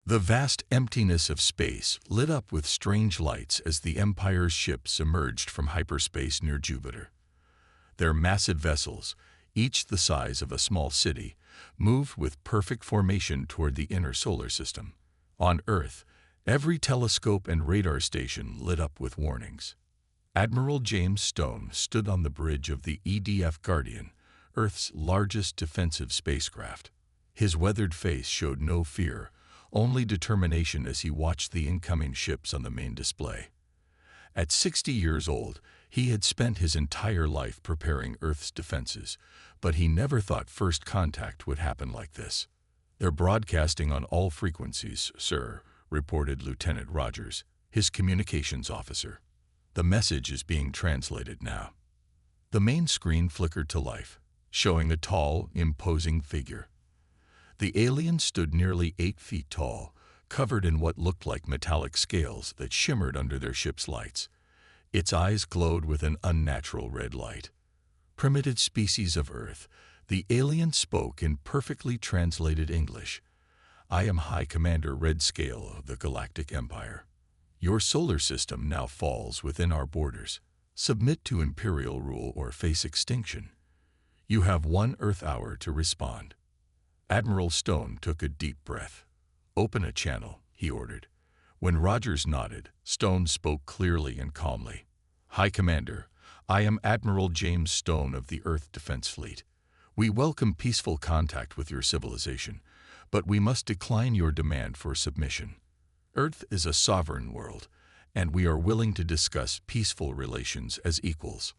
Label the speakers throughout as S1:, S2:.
S1: The vast emptiness of space lit up with strange lights as the Empire's ships emerged from hyperspace near Jupiter. Their massive vessels, each the size of a small city, moved with perfect formation toward the inner solar system. On Earth, every telescope and radar station lit up with warnings. Admiral James Stone stood on the bridge of the EDF Guardian, Earth's largest defensive spacecraft. His weathered face showed no fear, only determination as he watched the incoming ships on the main display. At 60 years old, he had spent his entire life preparing Earth's defenses, but he never thought first contact would happen like this. "They're broadcasting on all frequencies, sir," reported Lieutenant Rogers, his communications officer. "The message is being translated now." The main screen flickered to life, showing a tall, imposing figure. The alien stood nearly 8 feet tall, covered in what looked like metallic scales that shimmered under their ship's lights. Its eyes glowed with an unnatural red light. "Primitive species of Earth," the alien spoke in perfectly translated English. "I am High Commander Red Scale of the Galactic Empire. Your solar system now falls within our borders. Submit to Imperial rule or face extinction. You have 1 Earth hour to respond." Admiral Stone took a deep breath. "Open a channel," he ordered. When Rogers nodded, Stone spoke clearly and calmly. "High Commander, I am Admiral James Stone of the Earth Defense Fleet. We welcome peaceful contact with your civilization, but we must decline your demand for submission. Earth is a sovereign world, and we are willing to discuss peaceful relations as equals."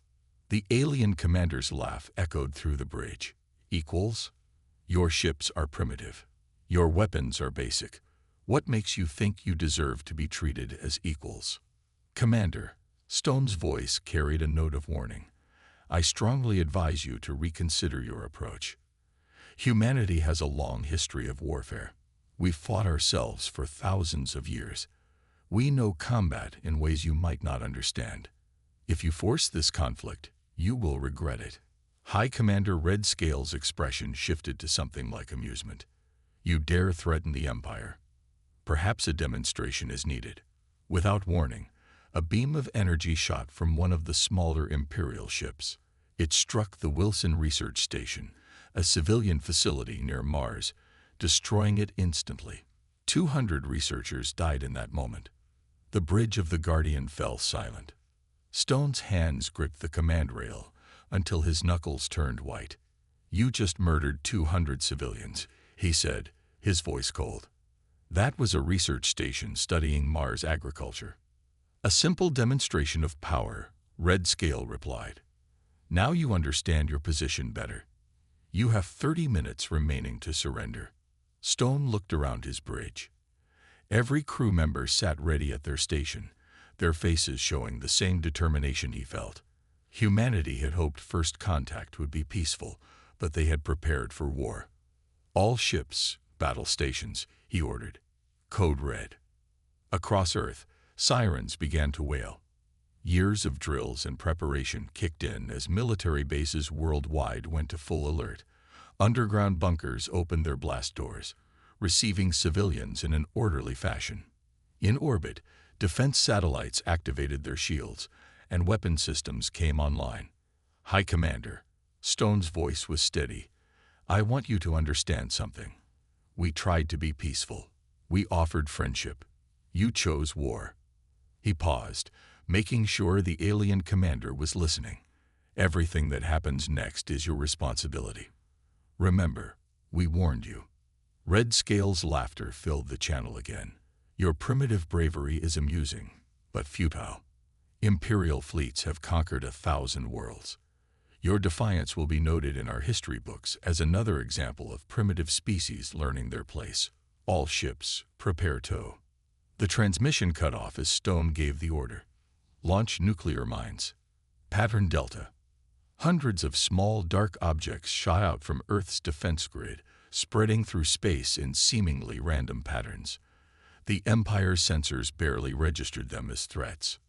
S1: The alien commander's laugh echoed through the bridge. "Equals? Your ships are primitive. Your weapons are basic. What makes you think you deserve to be treated as equals?" "Commander," Stone's voice carried a note of warning, "I strongly advise you to reconsider your approach. Humanity has a long history of warfare. We've fought ourselves for thousands of years. We know combat in ways you might not understand. If you force this conflict, you will regret it." High Commander Red Scale's expression shifted to something like amusement. "You dare threaten the Empire? Perhaps a demonstration is needed." Without warning, a beam of energy shot from one of the smaller Imperial ships. It struck the Wilson Research Station, a civilian facility near Mars, destroying it instantly. 200 researchers died in that moment. The bridge of the Guardian fell silent. Stone's hands gripped the command rail until his knuckles turned white. "You just murdered 200 civilians," he said, his voice cold. "That was a research station studying Mars agriculture." "A simple demonstration of power," Red Scale replied. "Now you understand your position better. You have 30 minutes remaining to surrender." Stone looked around his bridge. Every crew member sat ready at their station, their faces showing the same determination he felt. Humanity had hoped first contact would be peaceful, but they had prepared for war. "All ships, battle stations," he ordered. Code red. Across Earth, sirens began to wail. Years of drills and preparation kicked in as military bases worldwide went to full alert. Underground bunkers opened their blast doors, receiving civilians in an orderly fashion. In orbit, defense satellites activated their shields, and weapon systems came online. "High Commander," Stone's voice was steady, "I want you to understand something. We tried to be peaceful. We offered friendship. You chose war." He paused, making sure the alien commander was listening. "Everything that happens next is your responsibility. Remember, we warned you." Red Scale's laughter filled the channel again. "Your primitive bravery is amusing, but futile. Imperial fleets have conquered 1,000 worlds. Your defiance will be noted in our history books as another example of primitive species learning their place. All ships, prepare tow." The transmission cut off as Stone gave the order. "Launch nuclear mines. Pattern Delta." Hundreds of small, dark objects shot out from Earth's defense grid, spreading through space in seemingly random patterns. The Empire's sensors barely registered them as threats.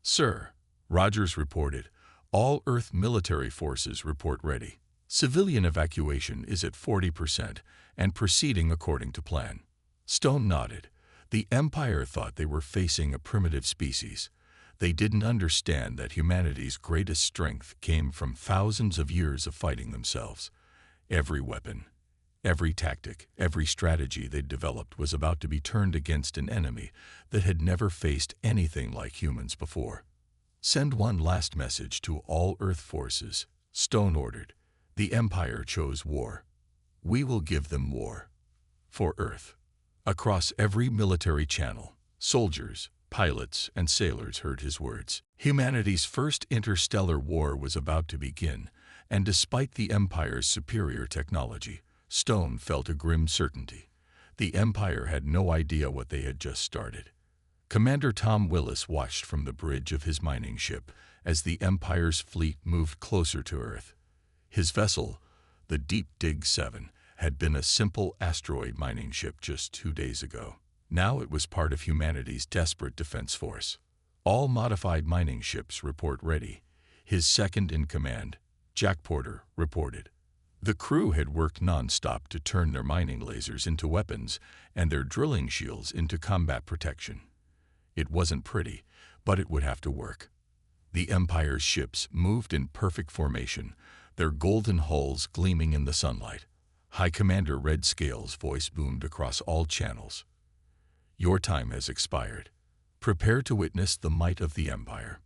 S1: "Sir," Rogers reported, "all Earth military forces report ready. Civilian evacuation is at 40% and proceeding according to plan." Stone nodded, The Empire thought they were facing a primitive species. They didn't understand that humanity's greatest strength came from thousands of years of fighting themselves. Every weapon, every tactic, every strategy they'd developed was about to be turned against an enemy that had never faced anything like humans before. "Send one last message to all Earth forces," Stone ordered. "The Empire chose war. We will give them war. For Earth." Across every military channel, soldiers, pilots, and sailors heard his words. Humanity's first interstellar war was about to begin, and despite the Empire's superior technology, Stone felt a grim certainty. The Empire had no idea what they had just started. Commander Tom Willis watched from the bridge of his mining ship as the Empire's fleet moved closer to Earth. His vessel, the Deep Dig 7, had been a simple asteroid mining ship just 2 days ago. Now it was part of humanity's desperate defense force. "All modified mining ships report ready," his second-in-command, Jack Porter, reported. The crew had worked non-stop to turn their mining lasers into weapons and their drilling shields into combat protection. It wasn't pretty, but it would have to work. The Empire's ships moved in perfect formation, their golden hulls gleaming in the sunlight. High Commander Red Scale's voice boomed across all channels. "Your time has expired. Prepare to witness the might of the Empire."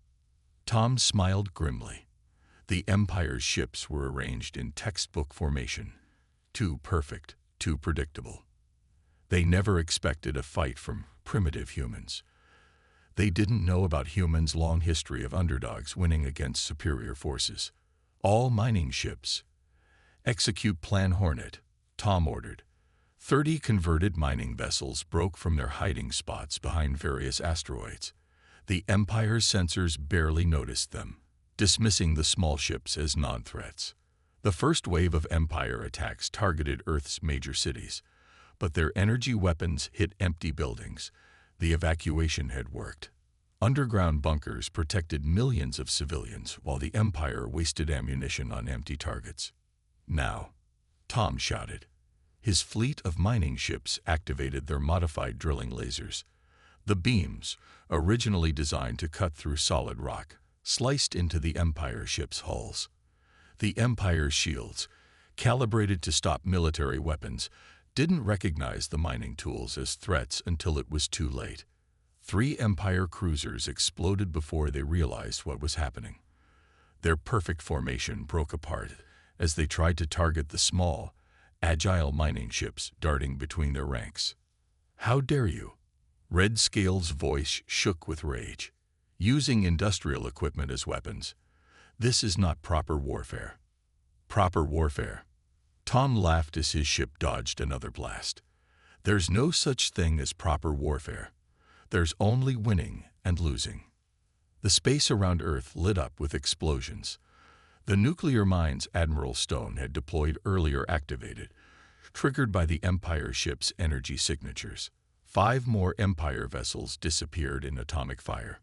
S1: Tom smiled grimly. The Empire's ships were arranged in textbook formation. Too perfect, too predictable. They never expected a fight from primitive humans. They didn't know about humans' long history of underdogs winning against superior forces. "All mining ships, execute Plan Hornet," Tom ordered. 30 converted mining vessels broke from their hiding spots behind various asteroids. The Empire's sensors barely noticed them, dismissing the small ships as non-threats. The first wave of Empire attacks targeted Earth's major cities, but their energy weapons hit empty buildings. The evacuation had worked. Underground bunkers protected millions of civilians while the Empire wasted ammunition on empty targets. "Now," Tom shouted. His fleet of mining ships activated their modified drilling lasers. The beams, originally designed to cut through solid rock, sliced into the Empire ships' hulls. The Empire's shields, calibrated to stop military weapons, didn't recognize the mining tools as threats until it was too late. 3 Empire cruisers exploded before they realized what was happening. Their perfect formation broke apart as they tried to target the small, agile mining ships darting between their ranks. "How dare you?" Red Scale's voice shook with rage. "Using industrial equipment as weapons. This is not proper warfare." "Proper warfare?" Tom laughed as his ship dodged another blast. "There's no such thing as proper warfare. There's only winning and losing." The space around Earth lit up with explosions. The nuclear mines Admiral Stone had deployed earlier activated, triggered by the Empire ship's energy signatures. 5 more Empire vessels disappeared in atomic fire.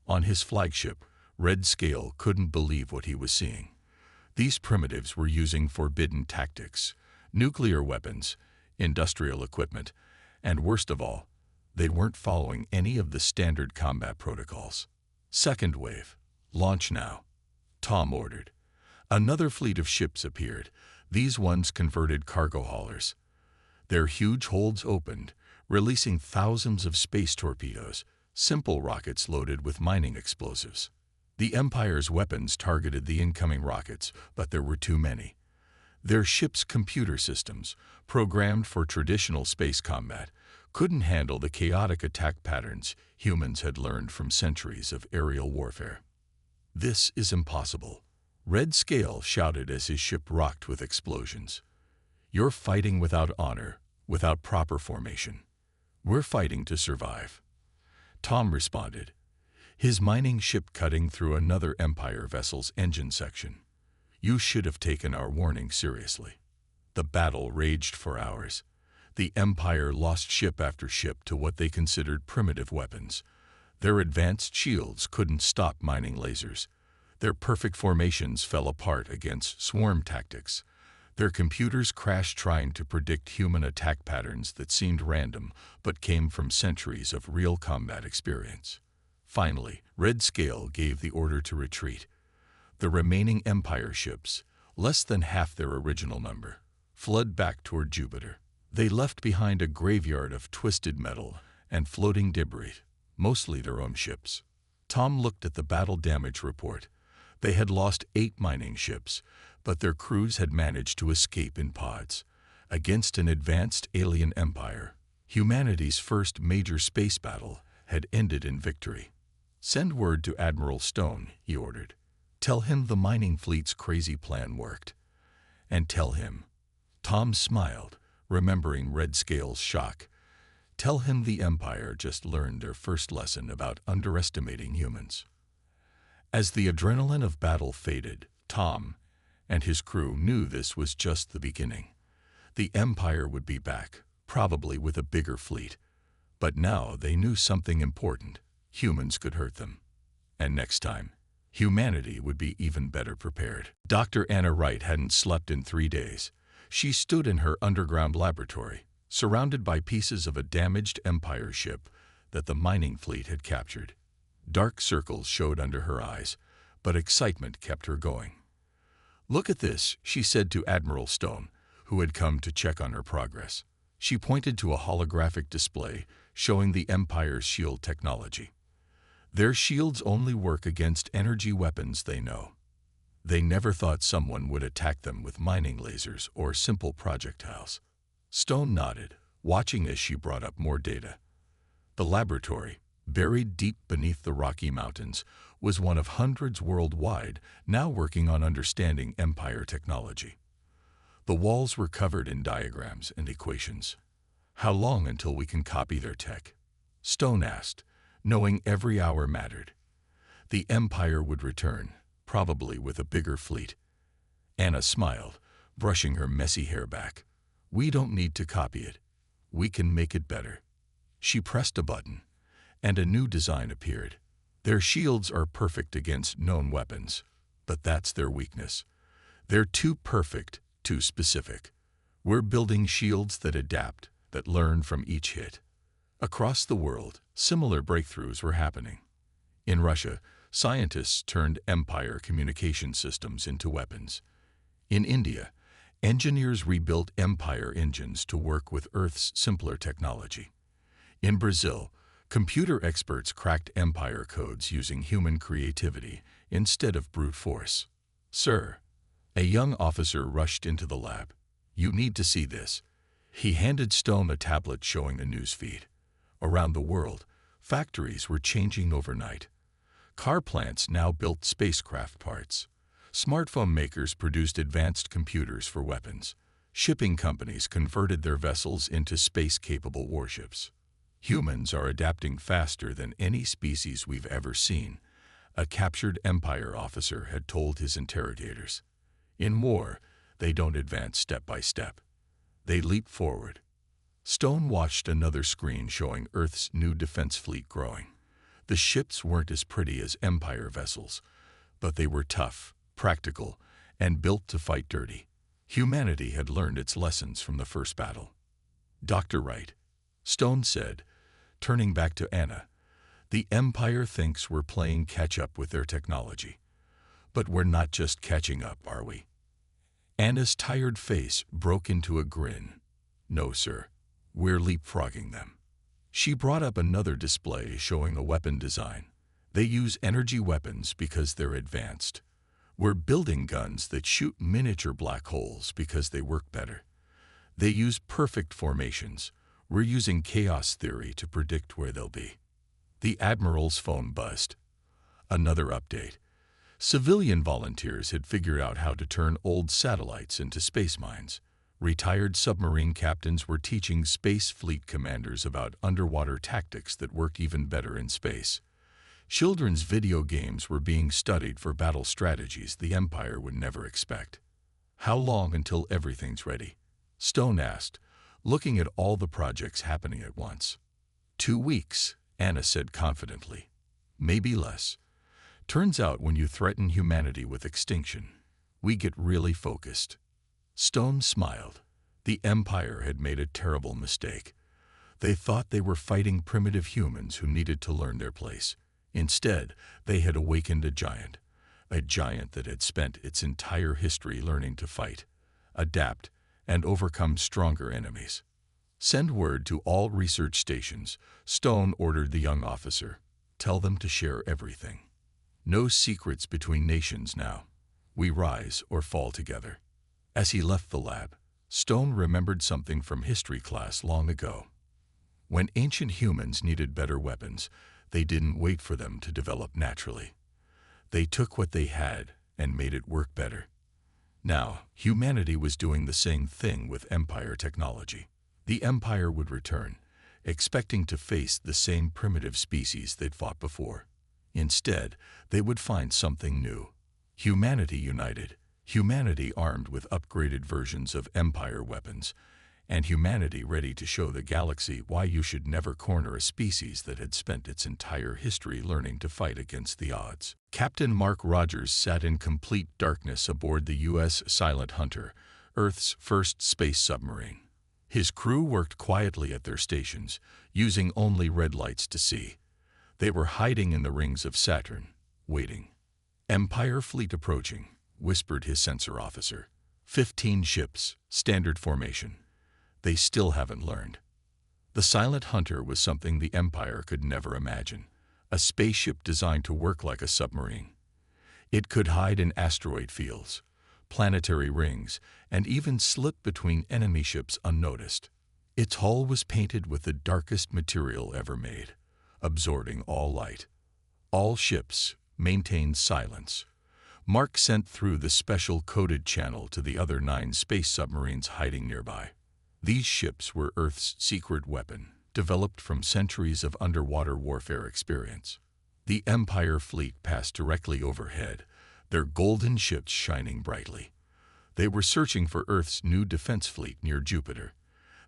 S1: On his flagship, Red Scale couldn't believe what he was seeing. These primitives were using forbidden tactics, nuclear weapons, industrial equipment, and worst of all, they weren't following any of the standard combat protocols. "Second wave, launch now," Tom ordered. Another fleet of ships appeared, these ones converted cargo haulers. Their huge holds opened, releasing thousands of space torpedoes, simple rockets loaded with mining explosives. The Empire's weapons targeted the incoming rockets, but there were too many. Their ship's computer systems, programmed for traditional space combat, couldn't handle the chaotic attack patterns humans had learned from centuries of aerial warfare. "This is impossible," Red Scale shouted as his ship rocked with explosions. "You're fighting without honor, without proper formation. We're fighting to survive." Tom responded, his mining ship cutting through another Empire vessel's engine section. "You should have taken our warning seriously." The battle raged for hours. The Empire lost ship after ship to what they considered primitive weapons. Their advanced shields couldn't stop mining lasers. Their perfect formations fell apart against swarm tactics. Their computers crashed trying to predict human attack patterns that seemed random but came from centuries of real combat experience. Finally, Red Scale gave the order to retreat. The remaining Empire ships, less than half their original number, fled back toward Jupiter. They left behind a graveyard of twisted metal and floating debris, mostly their own ships. Tom looked at the battle damage report. They had lost 8 mining ships, but their crews had managed to escape in pods. Against an advanced alien empire, humanity's first major space battle had ended in victory. "Send word to Admiral Stone," he ordered. "Tell him the mining fleet's crazy plan worked. And tell him," Tom smiled, remembering Red Scale's shock, "tell him the Empire just learned their first lesson about underestimating humans." As the adrenaline of battle faded, Tom and his crew knew this was just the beginning. The Empire would be back, probably with a bigger fleet. But now they knew something important. Humans could hurt them. And next time, humanity would be even better prepared. Dr. Anna Wright hadn't slept in 3 days. She stood in her underground laboratory, surrounded by pieces of a damaged Empire ship that the mining fleet had captured. Dark circles showed under her eyes, but excitement kept her going. "Look at this," she said to Admiral Stone, who had come to check on her progress. She pointed to a holographic display showing the Empire's shield technology. "Their shields only work against energy weapons they know. They never thought someone would attack them with mining lasers or simple projectiles." Stone nodded, watching as she brought up more data. The laboratory, buried deep beneath the Rocky Mountains, was one of hundreds worldwide now working on understanding Empire technology. The walls were covered in diagrams and equations. "How long until we can copy their tech?" Stone asked, knowing every hour mattered. The Empire would return, probably with a bigger fleet. Anna smiled, brushing her messy hair back. "We don't need to copy it. We can make it better." She pressed a button, and a new design appeared. "Their shields are perfect against known weapons, but that's their weakness. They're too perfect, too specific. We're building shields that adapt, that learn from each hit." Across the world, similar breakthroughs were happening. In Russia, scientists turned Empire communication systems into weapons. In India, engineers rebuilt Empire engines to work with Earth's simpler technology. In Brazil, computer experts cracked Empire codes using human creativity instead of brute force. "Sir," a young officer rushed into the lab. "You need to see this." He handed Stone a tablet showing a news feed. Around the world, factories were changing overnight. Car plants now built spacecraft parts. Smartphone makers produced advanced computers for weapons. Shipping companies converted their vessels into space-capable warships. "Humans are adapting faster than any species we've ever seen," a captured Empire officer had told his interrogators. "In war, they don't advance step by step. They leap forward." Stone watched another screen showing Earth's new defense fleet growing. The ships weren't as pretty as Empire vessels, but they were tough, practical, and built to fight dirty. Humanity had learned its lessons from the first battle. "Dr. Wright," Stone said, turning back to Anna, "the Empire thinks we're playing catch-up with their technology. But we're not just catching up, are we?" Anna's tired face broke into a grin. "No, sir. We're leapfrogging them." She brought up another display showing a weapon design. "They use energy weapons because they're advanced. We're building guns that shoot miniature black holes because they work better. They use perfect formations. We're using chaos theory to predict where they'll be." The Admiral's phone buzzed. Another update. Civilian volunteers had figured out how to turn old satellites into space mines. Retired submarine captains were teaching space fleet commanders about underwater tactics that worked even better in space. Children's video games were being studied for battle strategies the Empire would never expect. "How long until everything's ready?" Stone asked, looking at all the projects happening at once. 2 weeks, Anna said confidently. "Maybe less. Turns out when you threaten humanity with extinction, we get really focused." Stone smiled. The Empire had made a terrible mistake. They thought they were fighting primitive humans who needed to learn their place. Instead, they had awakened a giant that had spent its entire history learning to fight, adapt, and overcome stronger enemies. "Send word to all research stations," Stone ordered the young officer. "Tell them to share everything. No secrets between nations now. We rise or fall together." As he left the lab, Stone remembered something from history class long ago. When ancient humans needed better weapons, they didn't wait for them to develop naturally. They took what they had and made it work better. Now, humanity was doing the same thing with Empire technology. The Empire would return, expecting to face the same primitive species they'd fought before. Instead, they would find something new. Humanity united, humanity armed with upgraded versions of Empire weapons, and humanity ready to show the galaxy why you should never corner a species that had spent its entire history learning to fight against the odds. Captain Mark Rogers sat in complete darkness aboard the U.S. Silent Hunter, Earth's first space submarine. His crew worked quietly at their stations, using only red lights to see. They were hiding in the rings of Saturn, waiting. "Empire fleet approaching," whispered his sensor officer. 15 ships, standard formation. They still haven't learned. The Silent Hunter was something the Empire could never imagine. A spaceship designed to work like a submarine. It could hide in asteroid fields, planetary rings, and even slip between enemy ships unnoticed. Its hull was painted with the darkest material ever made, absorbing all light. All ships maintained silence. Mark sent through the special coded channel to the other 9 space submarines hiding nearby. These ships were Earth's secret weapon, developed from centuries of underwater warfare experience. The Empire fleet passed directly overhead, their golden ships shining brightly. They were searching for Earth's new defense fleet near Jupiter.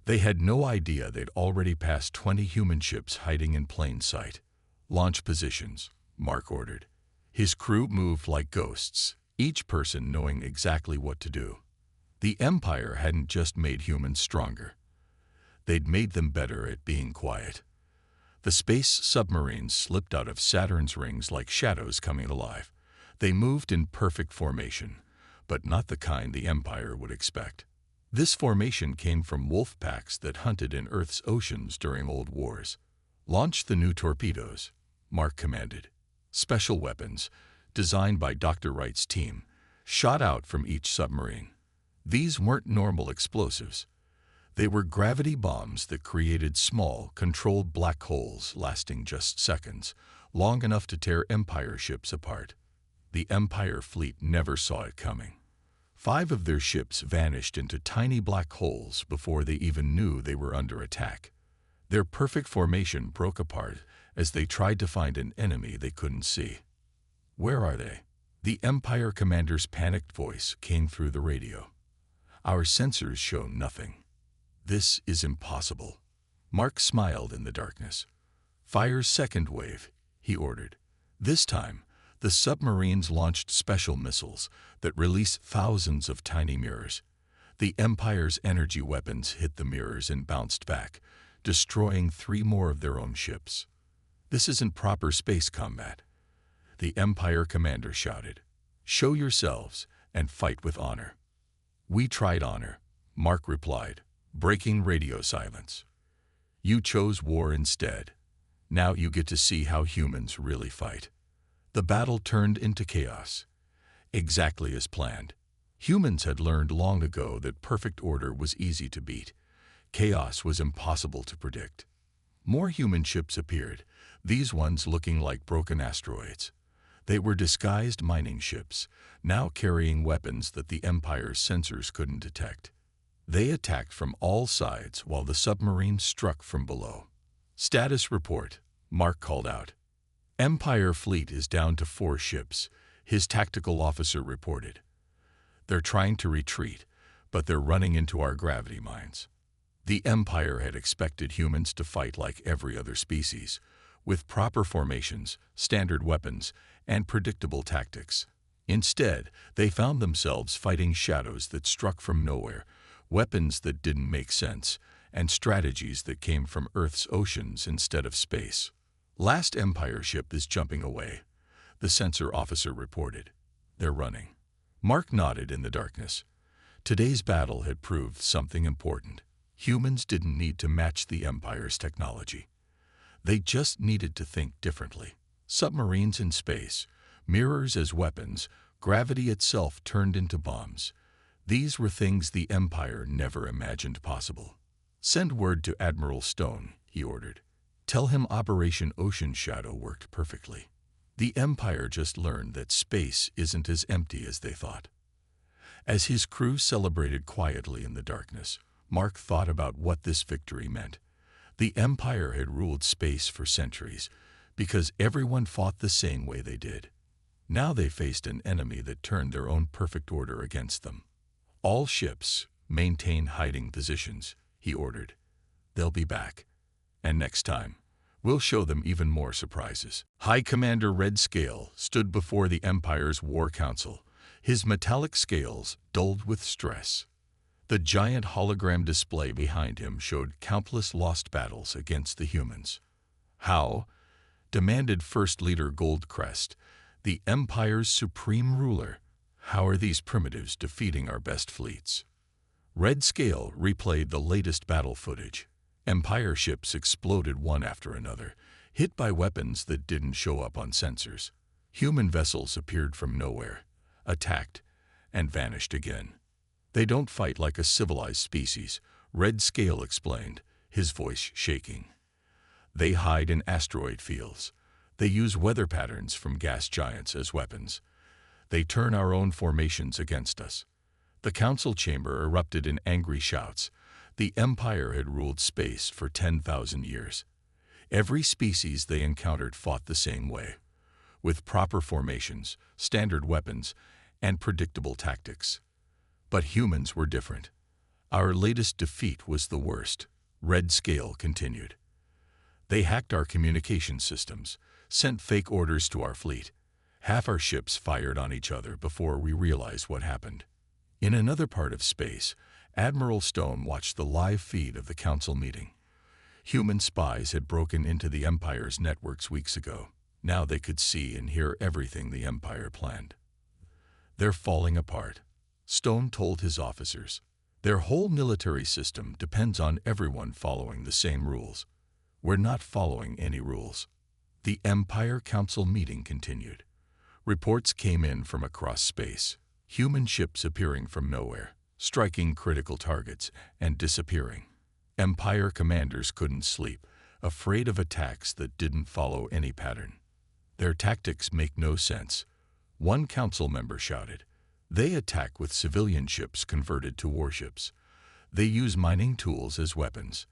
S1: They had no idea they'd already passed 20 human ships hiding in plain sight. "Launch positions," Mark ordered. His crew moved like ghosts, each person knowing exactly what to do. The Empire hadn't just made humans stronger. They'd made them better at being quiet. The space submarines slipped out of Saturn's rings like shadows coming alive. They moved in perfect formation, but not the kind the Empire would expect. This formation came from wolf packs that hunted in Earth's oceans during old wars. "Launch the new torpedoes," Mark commanded. Special weapons, designed by Dr. Wright's team, shot out from each submarine. These weren't normal explosives. They were gravity bombs that created small, controlled black holes lasting just seconds, long enough to tear Empire ships apart. The Empire fleet never saw it coming. 5 of their ships vanished into tiny black holes before they even knew they were under attack. Their perfect formation broke apart as they tried to find an enemy they couldn't see. "Where are they?" The Empire commander's panicked voice came through the radio. "Our sensors show nothing." "This is impossible." Mark smiled in the darkness. "Fire second wave," he ordered. This time, the submarines launched special missiles that released thousands of tiny mirrors. The Empire's energy weapons hit the mirrors and bounced back, destroying 3 more of their own ships. "This isn't proper space combat," the Empire commander shouted. "Show yourselves and fight with honor." "We tried honor," Mark replied, breaking radio silence. "You chose war instead. Now you get to see how humans really fight." The battle turned into chaos. Exactly as planned. Humans had learned long ago that perfect order was easy to beat. Chaos was impossible to predict. More human ships appeared, these ones looking like broken asteroids. They were disguised mining ships, now carrying weapons that the Empire's sensors couldn't detect. They attacked from all sides while the submarine struck from below. "Status report," Mark called out. "Empire fleet is down to 4 ships," his tactical officer reported. "They're trying to retreat, but they're running into our gravity mines." The Empire had expected humans to fight like every other species, with proper formations, standard weapons, and predictable tactics. Instead, they found themselves fighting shadows that struck from nowhere, weapons that didn't make sense, and strategies that came from Earth's oceans instead of space. Last Empire ship is jumping away, the sensor officer reported. They're running. Mark nodded in the darkness. Today's battle had proved something important. Humans didn't need to match the Empire's technology. They just needed to think differently. Submarines in space, mirrors as weapons, gravity itself turned into bombs. These were things the Empire never imagined possible. Send word to Admiral Stone, he ordered. Tell him Operation Ocean Shadow worked perfectly. The Empire just learned that space isn't as empty as they thought. As his crew celebrated quietly in the darkness, Mark thought about what this victory meant. The Empire had ruled space for centuries because everyone fought the same way they did. Now they faced an enemy that turned their own perfect order against them. All ships maintain hiding positions, he ordered. They'll be back. And next time, we'll show them even more surprises. High Commander Red Scale stood before the Empire's War Council, his metallic scales dulled with stress. The giant hologram display behind him showed countless lost battles against the humans. How? Demanded First Leader Goldcrest, the Empire's supreme ruler. How are these primitives defeating our best fleets? Red Scale replayed the latest battle footage. Empire ships exploded one after another, hit by weapons that didn't show up on sensors. Human vessels appeared from nowhere, attacked, and vanished again. They don't fight like a civilized species, Red Scale explained, his voice shaking. They hide in asteroid fields. They use weather patterns from gas giants as weapons. They turn our own formations against us. The council chamber erupted in angry shouts. The Empire had ruled space for 10,000 years. Every species they encountered fought the same way, with proper formations, standard weapons, and predictable tactics. But humans were different. Our latest defeat was the worst, Red Scale continued. They hacked our communication systems, sent fake orders to our fleet. Half our ships fired on each other before we realized what happened. In another part of space, Admiral Stone watched the live feed of the council meeting. Human spies had broken into the Empire's networks weeks ago. Now they could see and hear everything the Empire planned. They're falling apart, Stone told his officers. Their whole military system depends on everyone following the same rules. We're not following any rules. The Empire Council meeting continued. Reports came in from across space. Human ships appearing from nowhere, striking critical targets, and disappearing. Empire commanders couldn't sleep, afraid of attacks that didn't follow any pattern. Their tactics make no sense, one council member shouted. They attack with civilian ships converted to warships. They use mining tools as weapons.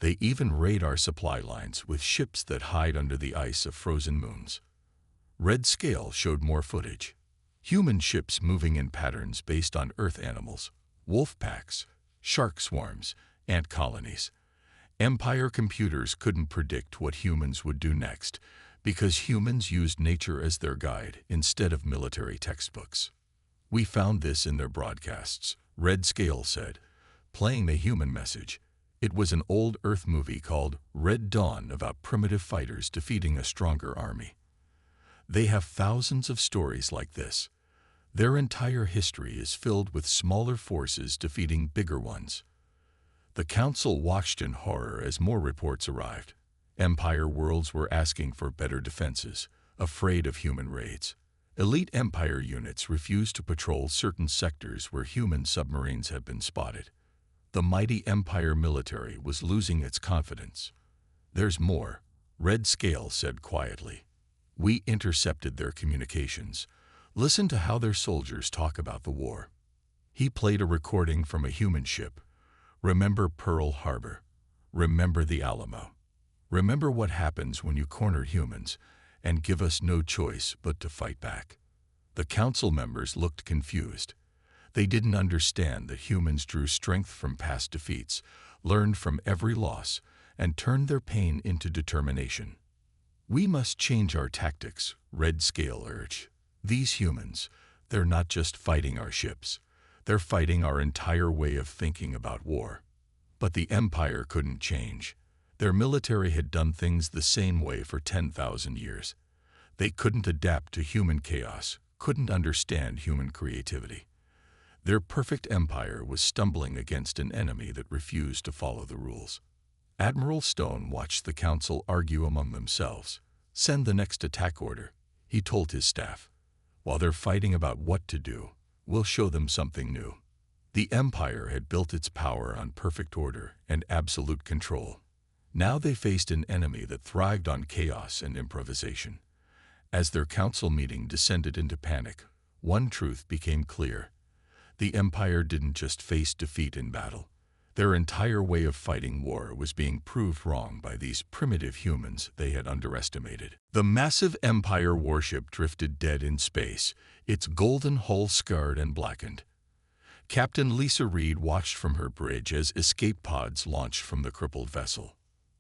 S1: They even raid our supply lines with ships that hide under the ice of frozen moons. Red Scale showed more footage. Human ships moving in patterns based on Earth animals, wolf packs, shark swarms, ant colonies. Empire computers couldn't predict what humans would do next because humans used nature as their guide instead of military textbooks. We found this in their broadcasts, Red Scale said, playing the human message. It was an old Earth movie called Red Dawn about primitive fighters defeating a stronger army. They have thousands of stories like this. Their entire history is filled with smaller forces defeating bigger ones. The council watched in horror as more reports arrived. Empire worlds were asking for better defenses, afraid of human raids. Elite Empire units refused to patrol certain sectors where human submarines had been spotted. The mighty Empire military was losing its confidence. There's more, Red Scale said quietly. We intercepted their communications. Listen to how their soldiers talk about the war. He played a recording from a human ship. Remember Pearl Harbor. Remember the Alamo. Remember what happens when you corner humans and give us no choice but to fight back. The council members looked confused. They didn't understand that humans drew strength from past defeats, learned from every loss, and turned their pain into determination. We must change our tactics, Red Scale urged. These humans, they're not just fighting our ships. They're fighting our entire way of thinking about war. But the Empire couldn't change. Their military had done things the same way for 10,000 years. They couldn't adapt to human chaos, couldn't understand human creativity. Their perfect empire was stumbling against an enemy that refused to follow the rules. Admiral Stone watched the council argue among themselves. "Send the next attack order," he told his staff. "While they're fighting about what to do, we'll show them something new." The Empire had built its power on perfect order and absolute control. Now they faced an enemy that thrived on chaos and improvisation. As their council meeting descended into panic, one truth became clear. The Empire didn't just face defeat in battle. Their entire way of fighting war was being proved wrong by these primitive humans they had underestimated. The massive Empire warship drifted dead in space, its golden hull scarred and blackened. Captain Lisa Reed watched from her bridge as escape pods launched from the crippled vessel.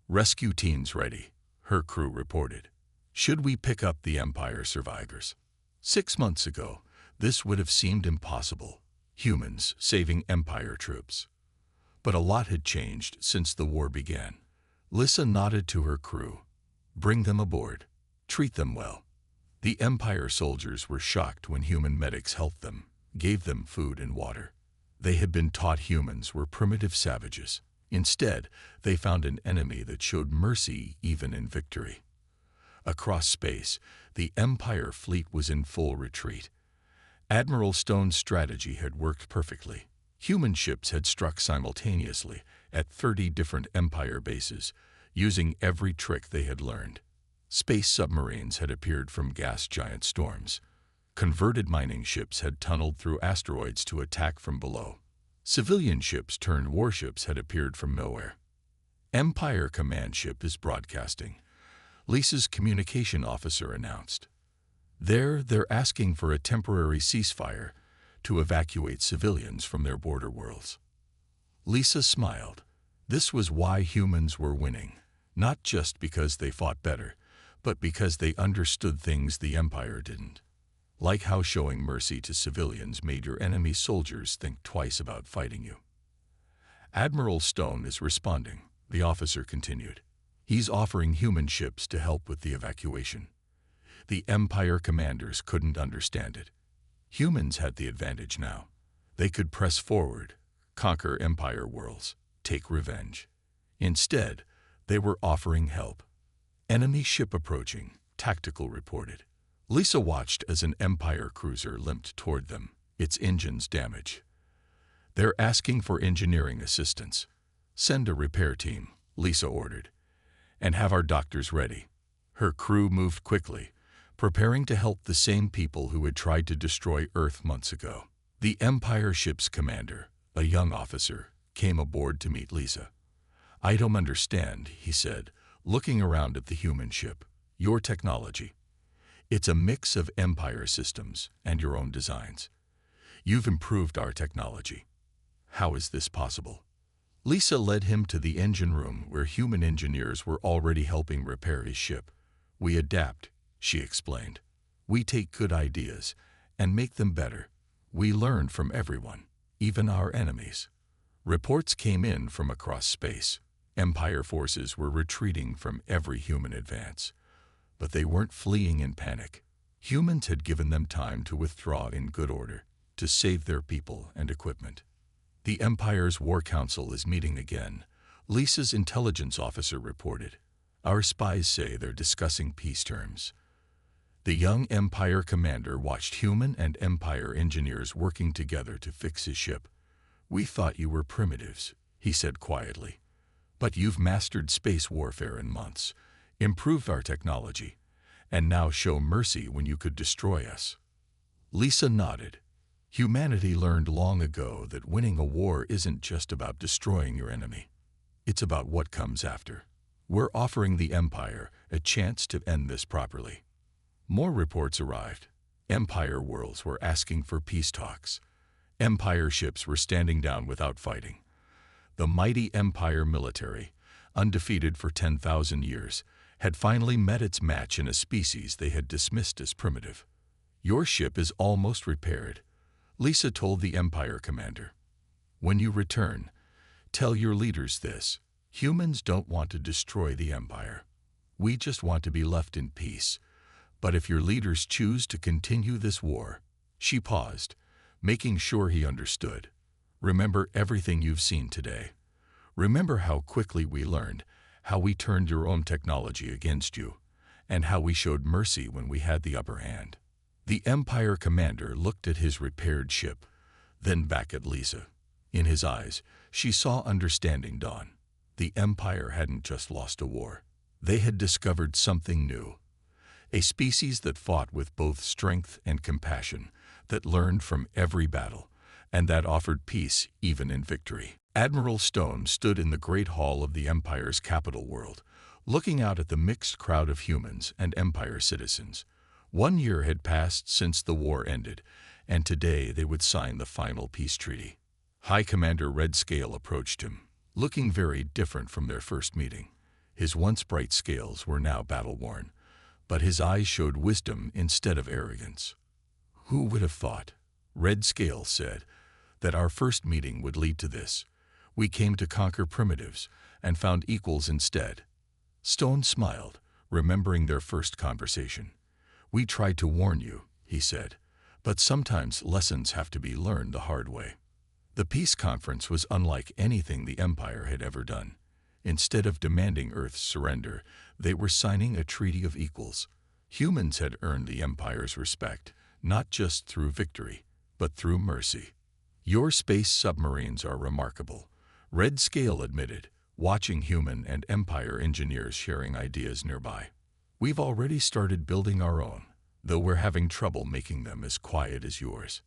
S1: "Rescue teams ready," her crew reported. "Should we pick up the Empire survivors?" 6 months ago, this would have seemed impossible. Humans saving Empire troops. But a lot had changed since the war began. Lisa nodded to her crew. "Bring them aboard. Treat them well." The Empire soldiers were shocked when human medics helped them, gave them food and water. They had been taught humans were primitive savages. Instead, they found an enemy that showed mercy even in victory. Across space, the Empire fleet was in full retreat. Admiral Stone's strategy had worked perfectly. Human ships had struck simultaneously at 30 different Empire bases, using every trick they had learned. Space submarines had appeared from gas giant storms. Converted mining ships had tunneled through asteroids to attack from below. Civilian ships turned warships had appeared from nowhere. "Empire command ship is broadcasting," Lisa's communication officer announced. They're asking for a temporary ceasefire to evacuate civilians from their border worlds. Lisa smiled. This was why humans were winning, not just because they fought better, but because they understood things the Empire didn't. Like how showing mercy to civilians made your enemy soldiers think twice about fighting you. "Admiral Stone is responding," the officer continued. "He's offering human ships to help with the evacuation." The Empire commanders couldn't understand it. Humans had the advantage now. They could press forward, conquer Empire worlds, take revenge. Instead, they were offering help. "Enemy ship approaching," Tactical reported. Lisa watched as an Empire cruiser limped toward them, its engines damaged. "They're asking for engineering assistance. Send a repair team," Lisa ordered. "And have our doctors ready." Her crew moved quickly, preparing to help the same people who had tried to destroy Earth months ago. The Empire ship's commander, a young officer, came aboard to meet Lisa. "I don't understand," he said, looking around at the human ship. "Your technology. It's a mix of Empire systems and your own designs. You've improved our technology. How is this possible?" Lisa led him to the engine room where human engineers were already helping repair his ship. "We adapt," she explained. "We take good ideas and make them better. We learn from everyone, even our enemies." Reports came in from across space. Empire forces were retreating from every human advance. But they weren't fleeing in panic. Humans had given them time to withdraw in good order, to save their people and equipment. "The Empire's War Council is meeting again," Lisa's intelligence officer reported. "Our spies say they're discussing peace terms." The young Empire commander watched human and Empire engineers working together to fix his ship. "We thought you were primitives," he said quietly. "But you've mastered space warfare in months, improved our technology, and now show mercy when you could destroy us." Lisa nodded. Humanity learned long ago that winning a war isn't just about destroying your enemy. It's about what comes after. We're offering the Empire a chance to end this properly. More reports arrived. Empire worlds were asking for peace talks. Empire ships were standing down without fighting. The mighty Empire military, undefeated for 10,000 years, had finally met its match in a species they had dismissed as primitive. Your ship is almost repaired, Lisa told the Empire commander. When you return, tell your leaders this. Humans don't want to destroy the Empire. We just want to be left in peace. But if your leaders choose to continue this war, she paused, making sure he understood. Remember everything you've seen today. Remember how quickly we learned, how we turned your own technology against you, and how we showed mercy when we had the upper hand. The Empire commander looked at his repaired ship, then back at Lisa. In his eyes, she saw understanding dawn. The Empire hadn't just lost a war. They had discovered something new. A species that fought with both strength and compassion, that learned from every battle, and that offered peace even in victory. Admiral Stone stood in the great hall of the Empire's capital world, looking out at the mixed crowd of humans and Empire citizens. 1 year had passed since the war ended, and today they would sign the final peace treaty. High Commander Red Scale approached him, looking very different from their first meeting. His once bright scales were now battle-worn, but his eyes showed wisdom instead of arrogance. Who would have thought, Red Scale said, that our first meeting would lead to this? We came to conquer primitives and found equals instead. Stone smiled, remembering their first conversation. We tried to warn you, he said, but sometimes lessons have to be learned the hard way. The peace conference was unlike anything the Empire had ever done. Instead of demanding Earth's surrender, they were signing a treaty of equals. Humans had earned the Empire's respect, not just through victory, but through mercy. Your space submarines are remarkable, Red Scale admitted, watching human and Empire engineers sharing ideas nearby. We've already started building our own, though we're having trouble making them as quiet as yours.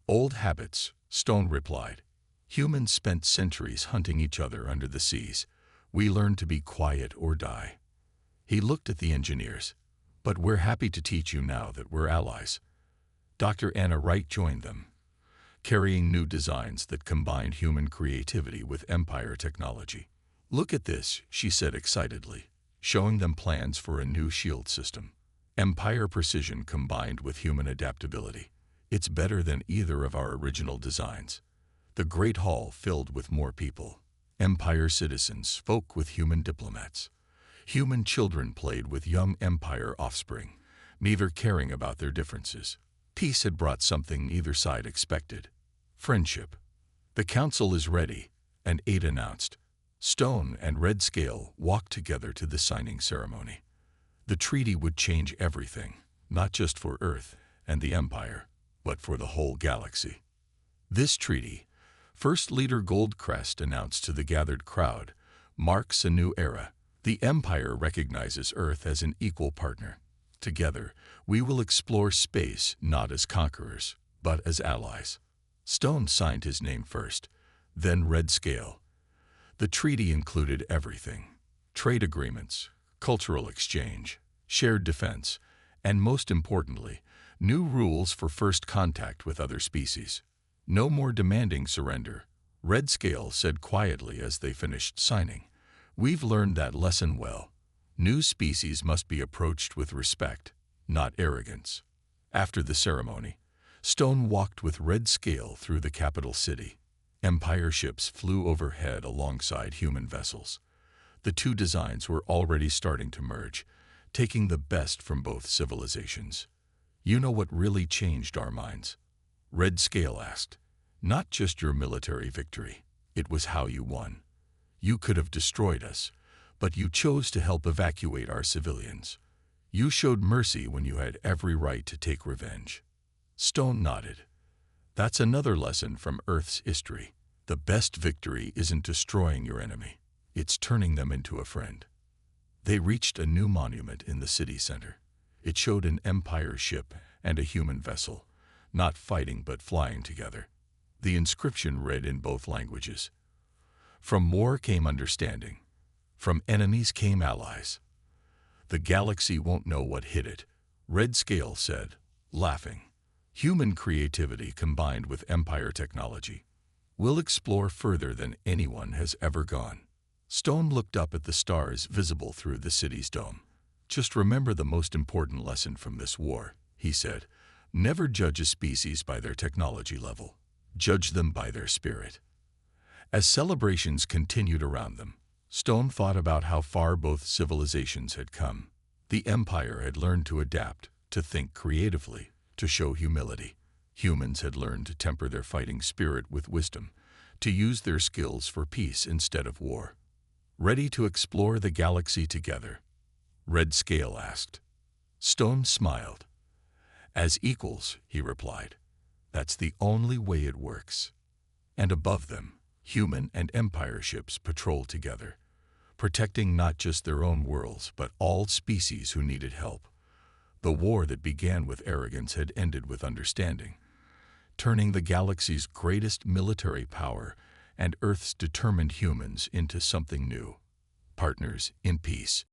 S1: Old habits, Stone replied. Humans spent centuries hunting each other under the seas. We learned to be quiet or die. He looked at the engineers. But we're happy to teach you now that we're allies. Dr. Anna Wright joined them, carrying new designs that combined human creativity with Empire technology. Look at this, she said excitedly, showing them plans for a new shield system. Empire precision combined with human adaptability. It's better than either of our original designs. The Great Hall filled with more people. Empire citizens spoke with human diplomats. Human children played with young Empire offspring, neither caring about their differences. Peace had brought something neither side expected: friendship. The council is ready, and Aid announced. Stone and Red Scale walked together to the signing ceremony. The treaty would change everything, not just for Earth and the Empire, but for the whole galaxy. This treaty, First Leader Goldcrest announced to the gathered crowd, marks a new era. The Empire recognizes Earth as an equal partner. Together, we will explore space not as conquerors, but as allies. Stone signed his name first, then Red Scale. The treaty included everything: trade agreements, cultural exchange, shared defense, and most importantly, new rules for first contact with other species. No more demanding surrender, Red Scale said quietly as they finished signing. We've learned that lesson well. New species must be approached with respect, not arrogance. After the ceremony, Stone walked with Red Scale through the capital city. Empire ships flew overhead alongside human vessels. The two designs were already starting to merge, taking the best from both civilizations. You know what really changed our minds? Red Scale asked. Not just your military victory, it was how you won. You could have destroyed us, but you chose to help evacuate our civilians. You showed mercy when you had every right to take revenge. Stone nodded. That's another lesson from Earth's history. The best victory isn't destroying your enemy, it's turning them into a friend. They reached a new monument in the city center. It showed an Empire ship and a human vessel, not fighting but flying together. The inscription read in both languages. From war came understanding. From enemies came allies. The galaxy won't know what hit it, Red Scale said, laughing. Human creativity combined with Empire technology. We'll explore further than anyone has ever gone. Stone looked up at the stars visible through the city's dome. Just remember the most important lesson from this war, he said. Never judge a species by their technology level. Judge them by their spirit. As celebrations continued around them, Stone thought about how far both civilizations had come. The Empire had learned to adapt, to think creatively, to show humility. Humans had learned to temper their fighting spirit with wisdom, to use their skills for peace instead of war. Ready to explore the galaxy together? Red Scale asked. Stone smiled. As equals, he replied. That's the only way it works. And above them, human and Empire ships patrolled together, protecting not just their own worlds, but all species who needed help. The war that began with arrogance had ended with understanding, turning the galaxy's greatest military power and Earth's determined humans into something new. Partners in peace.